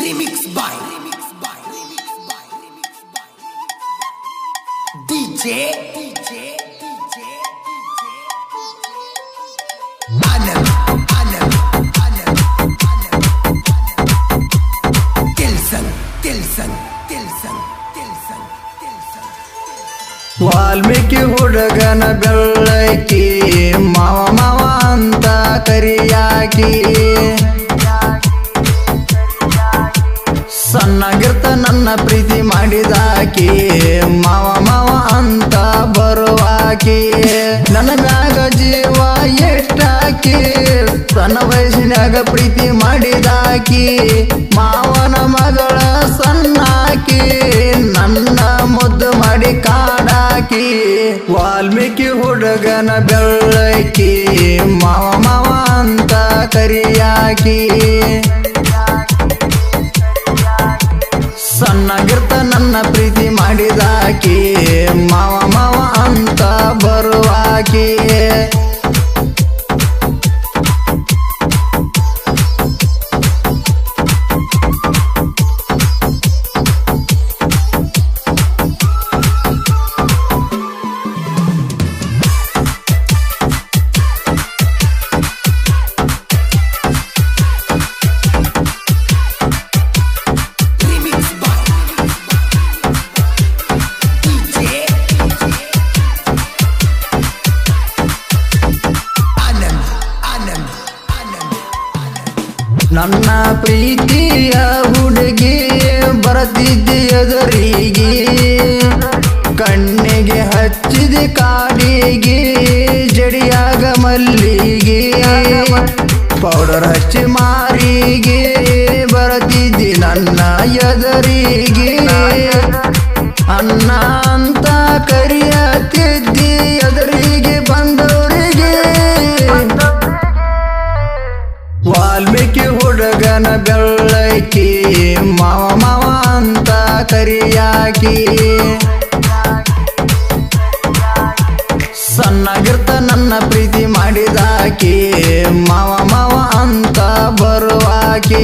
Remix by DJ Anand Tilson Valmiki ಹುಡುಗನ ಬೆಳ್ಳಕಿ ಮಾವ ಮಾವ ಅಂತ ಕರಿಯಾಕಿ ಸಣ್ಣಗಿರ್ತ ನನ್ನ ಪ್ರೀತಿ ಮಾಡಿದಾಕಿ ಮಾವ ಮಾವ ಅಂತ ಬರುವಾಕಿ ನನ್ನ ಮ್ಯಾಗ ಜೀವ ಎಷ್ಟಾಕಿ ಸಣ್ಣ ವಯಸ್ಸಿನಾಗ ಪ್ರೀತಿ ಮಾಡಿದಾಕಿ ಮಾವನ ಮಗಳ ಸಣ್ಣಾಕಿ ನನ್ನ ಮುದ್ದು ಮಾಡಿ ಕಾಡಾಕಿ ವಾಲ್ಮೀಕಿ ಹುಡುಗನ ಬೆಳ್ಳಕಿ ಮಾವ ಮಾವ ಅಂತ ಕರಿಯಾಕಿ ಸಣ್ಣಗಿರ್ತ ನನ್ನ ಪ್ರೀತಿ ಮಾಡಿದಾಕಿ ಮಾವ ಮಾವ ಅಂತ ಬರುವಾಕಿ ನನ್ನ ಪ್ರೀತಿಯ ಹುಡುಗಿ ಬರತಿದ್ದೆ ಎದುರಿಗೆ ಕಣ್ಣಿಗೆ ಹಚ್ಚಿದ ಕಾಡಿಗೆ ಜಡಿಯಾಗ ಮಲ್ಲಿಗೆ ಪೌಡರ್ ಹಚ್ಚಿ ಮಾರಿಗೆ ಬರತಿದ್ದಿ ನನ್ನ ಎದುರಿಗೆ ಅನ್ನ ಅಂತ ಕರಿಯತ್ತಿದ್ದಿ ಎದುರಿಗೆ ಬಂದವರಿಗೆ ವಾಲ್ಮೀಕಿ ಹುಡುಗನ ಬೆಳ್ಳಕಿ ಮಾವ ಮಾವ ಅಂತ ಕರಿಯಾಕಿ ಸಣ್ಣಗಿರ್ತ ನನ್ನ ಪ್ರೀತಿ ಮಾಡಿದಾಕಿ ಮಾವ ಮಾವ ಅಂತ ಬರುವಾಕಿ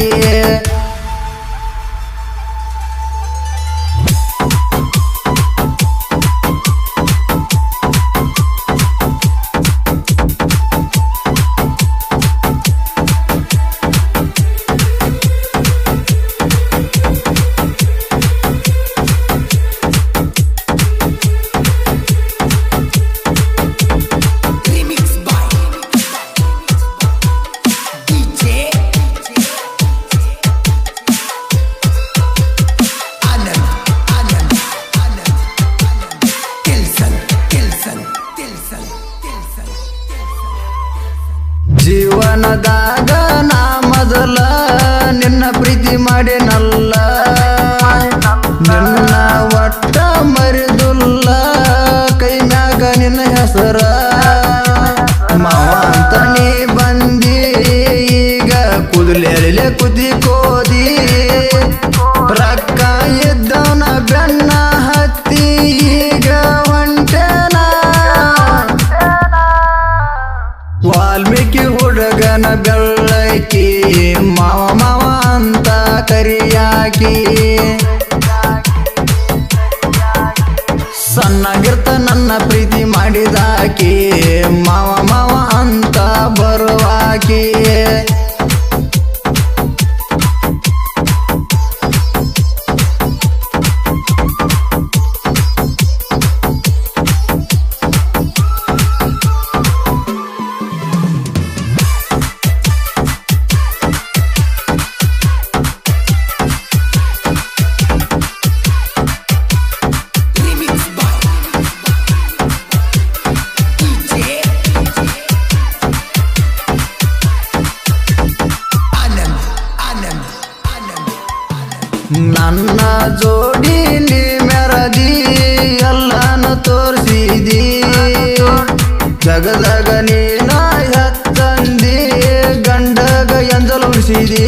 ಜೀವನದಾಗ ನಾ ಮೊದಲ ನಿನ್ನ ಪ್ರೀತಿ ಮಾಡಿನಲ್ಲ ನಿನ್ನ ಒಟ್ಟ ಮರಿದುಲ್ಲ ಕೈ ಮ್ಯಾಗ ನಿನ್ನ ಹೆಸರ ಮಾವ ಅಂತ ನೀ ಬಂದಿ ಈಗ ಕುದಲೆಲೆ ಕುದಿ ಕೋದಿ ರೊಕ್ಕ ಇದ್ದವನ ಬೆನ್ನ ಹತ್ತಿ ಈಗ ಹೊಂಟೆನ ವಾಲ್ಮೀಕಿ ಹುಡುಗನ ಬೆಳ್ಳಕಿ ಮಾವ ಮಾವ ಅಂತ ಕರಿಯಾಕಿ ಸಣ್ಣಗಿರ್ತ ನನ್ನ ಪ್ರೀತಿ ಮಾಡಿದಾಕಿ ಮಾವ ಮಾವ ಅಂತ ಬರುವಾಕಿ ನನ್ನ ಜೋಡಿ ನೀ ಮೆರದಿ ಎಲ್ಲಾನು ತೋರಿಸಿದಿ ಜಗದಾಗ ನೀನ ಹತ್ತಂದಿ ಗಂಡಗ ಎಂದಲು ಉಳಿಸಿದಿ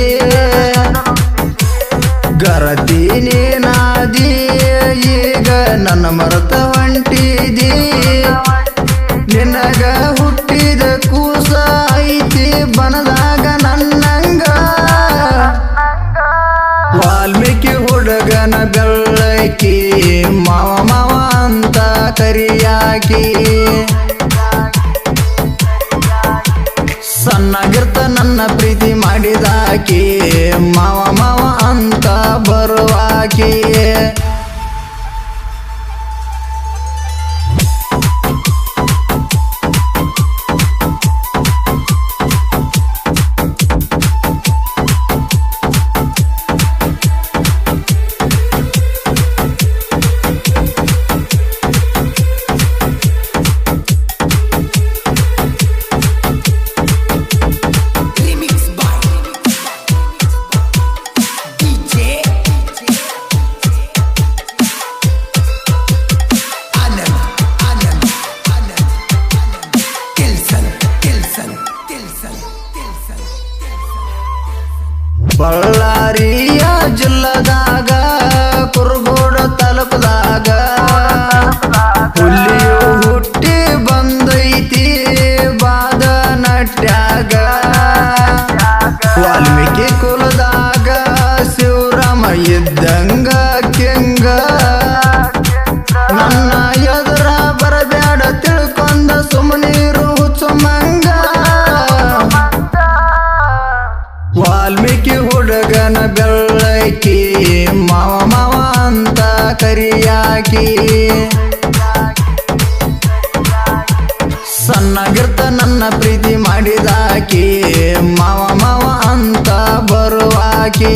ಗರತಿ ನೀನಾದಿ ಈಗ ನನ್ನ ಮರತ ಹೊಂಟಿದಿ ನಿನಗ ಹುಟ್ಟಿದ ಕೂಸ ಐತಿ ಬನದಾಗ ನನ್ನಂಗ ವಾಲ್ಮೀಕಿ ಹುಡುಗನ ಬೆಳ್ಳಕಿ ಮಾವ ಮಾವ ಅಂತ ಕರಿಯಾಕಿ ಸಣ್ಣಗಿರ್ತ ನನ್ನ ಪ್ರೀತಿ ಮಾಡಿದಾಕಿ ಮಾವ ಮಾವ ಅಂತ ಬರುವಾಕಿ Remix by DJ Anand Tilson ಬಳ್ಳಾರಿಯ ಜಿಲ್ಲದಾಗ ಕುರುಗೋಡು ತಾಲೂಕದಾಗ ಹುಲಿಯು ಹುಟ್ಟಿ ಬಂದೈತಿ ಬಾದ ನಟ್ಯಾಗ ವಾಲ್ಮೀಕಿ ಕುಲದಾಗ ಶಿವರಾಮ ಇದ್ದಂಗ ಕೆಂಗ ನನ್ನ ಎದುರ ಬರಬೇಡ ತಿಳ್ಕೊಂಡ ಸುಮ್ಮನೀರು ಹುಚ್ಚುಮಂಗ ವಾಲ್ಮೀಕಿ ಹುಡುಗನ ಬೆಳ್ಳಕಿ ಮಾವ ಮಾವ ಅಂತ ಕರಿಯಾಕಿ ಸಣ್ಣಗಿರ್ತ ನನ್ನ ಪ್ರೀತಿ ಮಾಡಿದಾಕಿ ಮಾವ ಮಾವ ಅಂತ ಬರುವಾಕಿ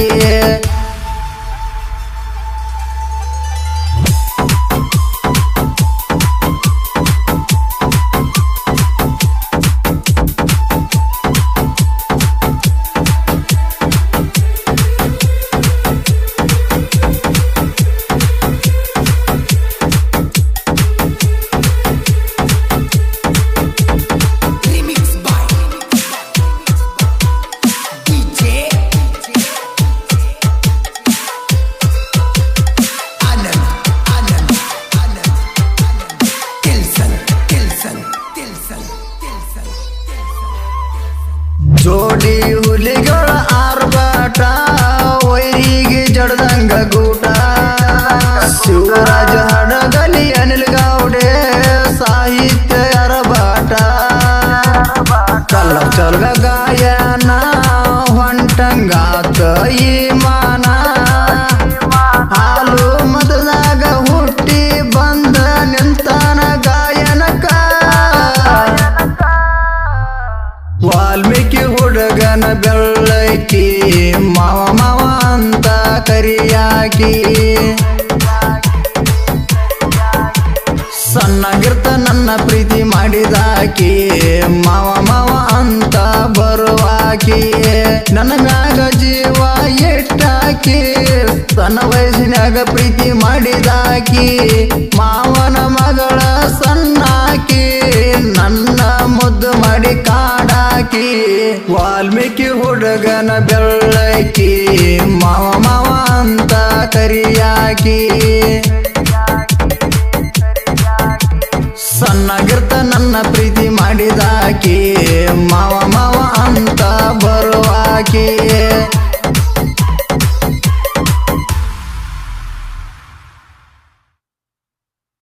Remix by DJ Anand Tilson ಜೋಡಿ ಹುಲಿಗಳ ಆರ್ಭಟ ವೈರಿಗೆ ಜಡದಂಗ ಗೂಟ ಶಿವರಾಜ ಹಡಗಲಿ ಅನಿಲ್ ಗೌಡೆ ಸಾಹಿತ್ಯ ಅರಬಾಟ ಕಲ್ಲ ಚಲ್ಗ ಗಾಯನ ಹೊಂಟಂಗಾತ ಈ ಮಾನ ಹಾಲು ಮದದಾಗ ಹುಟ್ಟಿ ಬಂದ ನಿಂತಾನ ಗಾಯನಕ ವಾಲ್ಮೀಕಿ ಹುಡುಗನ ಬೆಳ್ಳಕಿ ಮಾವ ಮಾವ ಅಂತ ಕರಿಯಾಕಿ ಸಣ್ಣಗಿರ್ತ ನನ್ನ ಪ್ರೀತಿ ಮಾಡಿದಾಕಿ ಮಾವ ಮಾವ ಅಂತ ಬರುವಾಕಿ ನನ್ನ ಮ್ಯಾಗ ಜೀವ ಇಟ್ಟಾಕಿ ಸಣ್ಣ ವಯಸ್ಸಿನಾಗ ಪ್ರೀತಿ ಮಾಡಿದಾಕಿ ಮಾವನ ಮಗಳ ಸಣ್ಣಾಕಿ ನನ್ನ ಮುದ್ದು ಮಾಡಿ ಕಾಡಾಕಿ ವಾಲ್ಮೀಕಿ ಹುಡುಗನ ಬೆಳ್ಳಕಿ ಮಾವ ಮಾವ ಅಂತ ಕರಿಯಾಕಿ ಸಣ್ಣಗಿರ್ತ ನನ್ನ ಪ್ರೀತಿ ಮಾಡಿದಾಕಿ ಮಾವ